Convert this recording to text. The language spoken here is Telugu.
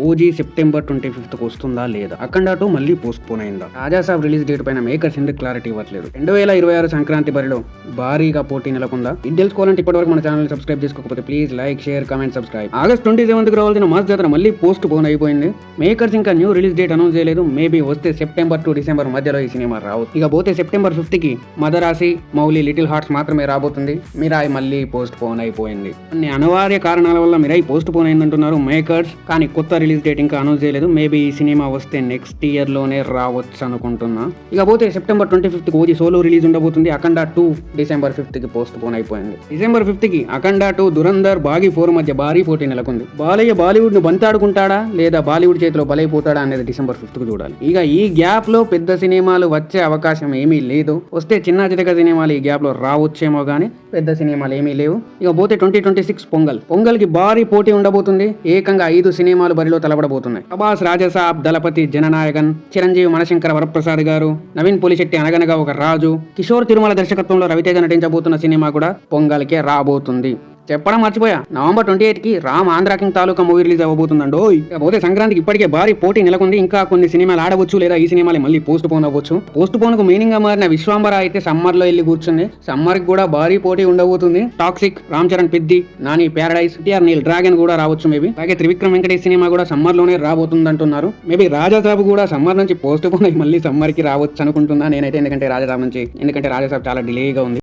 ఓజీ సెప్టెంబర్ 25th వస్తుందా లేదా? అఖండ 2 మళ్ళీ పోస్ట్ పోన్ అయిందా? రాజాసాబ్ రిలీజ్ డేట్ పైన మేకర్స్ ఎందుకు క్లారిటీ ఇవ్వట్లేదు? 2026 సంక్రాంతి బరిలో భారీగా పోటీ నెలకొందా? ఇది తెలుసుకోవాలంటే ఇప్పటివరకు మన ఛానల్ సబ్స్క్రైబ్ చేసుకోకపోతే please like, share, comment, subscribe. August 27th రావాల్సిన మాస్ జాతర మళ్ళీ పోస్ట్ పోన్ అయిపోయింది. మేకర్స్ ఇంకా న్యూ రిలీజ్ డేట్ అనౌన్స్ చేయలేదు. మేబీ వస్తే సెప్టెంబర్ టు డిసెంబర్ మధ్యలో ఈ సినిమా రావచ్చు. ఇక పోతే సెప్టెంబర్ 5th కి మదరాసి, మౌలి, లిటిల్ హార్ట్స్ మాత్రమే రాబోతుంది. మిరాయి మళ్ళీ పోస్ట్ పోన్ అయిపోయింది. కొన్ని అనివార్య కారణాల వల్ల మిరాయి పోస్ట్ పోన్ అయిందంటున్నారు మేకర్స్. కానీ కొత్త రిలీజ్ డేట్ ఇంకా అనౌన్స్ చేయలేదు. మేబీ ఈ సినిమా వస్తే నెక్స్ట్ ఇయర్ లోనే రావచ్చు అనుకుంటున్నా. ఇక పోతే September 25th OG solo release ఉండబోతుంది. అఖండ 2 డిసెంబర్ 5th కి పోస్ట్ పోన్ అయిపోయింది. డిసెంబర్ 5th కి అఖండ 2, దురంధర్, బాగీ 4 మధ్య భారీ పోటీ నెలకొంది. బాలయ్య బాలీవుడ్ ను బంతాడుకుంటాడా లేదా బాలీవుడ్ చేతిలో బలైపోతాడా అనేది డిసెంబర్ 5th కు చూడాలి. ఇక ఈ గ్యాప్ లో పెద్ద సినిమాలు వచ్చే అవకాశం ఏమీ లేదు. వస్తే చిన్న చితక సినిమాలు ఈ గ్యాప్ లో రావచ్చేమో గానీ పెద్ద సినిమాలు ఏమీ లేవు. ఇక పోతే 2026 పొంగల్ కి భారీ పోటీ ఉండబోతుంది. ఏకంగా 5 సినిమాలు బరిలో తలపడబోతున్నాయి. ప్రభాస్, రాజసాబ్, దళపతి, జననాయకన్, చిరంజీవి, మనశంకర వరప్రసాద్ గారు, నవీన్ పోలిశెట్టి అనగనగా ఒక రాజు, కిషోర్ తిరుమల దర్శకత్వంలో రవితేజ నటించబోతున్న సినిమా కూడా పొంగల్కే రాబోతుంది. చెప్పడం మర్చిపోయా, నవంబర్ 28 కి రామ్ ఆంధ్ర కింగ్ తాలూకా మూవీ రిలీజ్ అవ్వబోతుందండో. పోతే సంక్రాంతికి ఇప్పటికే భారీ పోటీ నెలకొంది. ఇంకా కొన్ని సినిమాలు ఆడవచ్చు లేదా ఈ సినిమాలు మళ్ళీ పోస్ట్ పోన్ అవ్వచ్చు. పోస్ట్ పోన్ కు మీనింగ్ గా మారిన విశ్వాంబర అయితే సమ్మర్ లో వెళ్ళి కూర్చుంది. సమ్మర్ కి కూడా భారీ పోటీ ఉండబోతుంది. టాక్సిక్, రామ్ చరణ్ పెద్ది, నాని ప్యారడైజ్, టిఆర్ నీల్ డ్రాగన్ కూడా రావచ్చు మేబీ. అలాగే త్రివిక్రమ్ వెంకటేష్ సినిమా కూడా సమ్మర్ లోనే రాబోతుంది అంటున్నారు. మేబీ రాజాసాబ్ కూడా సమ్మర్ నుంచి పోస్ట్ పోన్ అయ్యి మళ్ళీ సమ్మర్ కి రావచ్చు అనుకుంటున్నా నేనైతే. ఎందుకంటే రాజాసాబ్ చాలా డిలేగా ఉంది.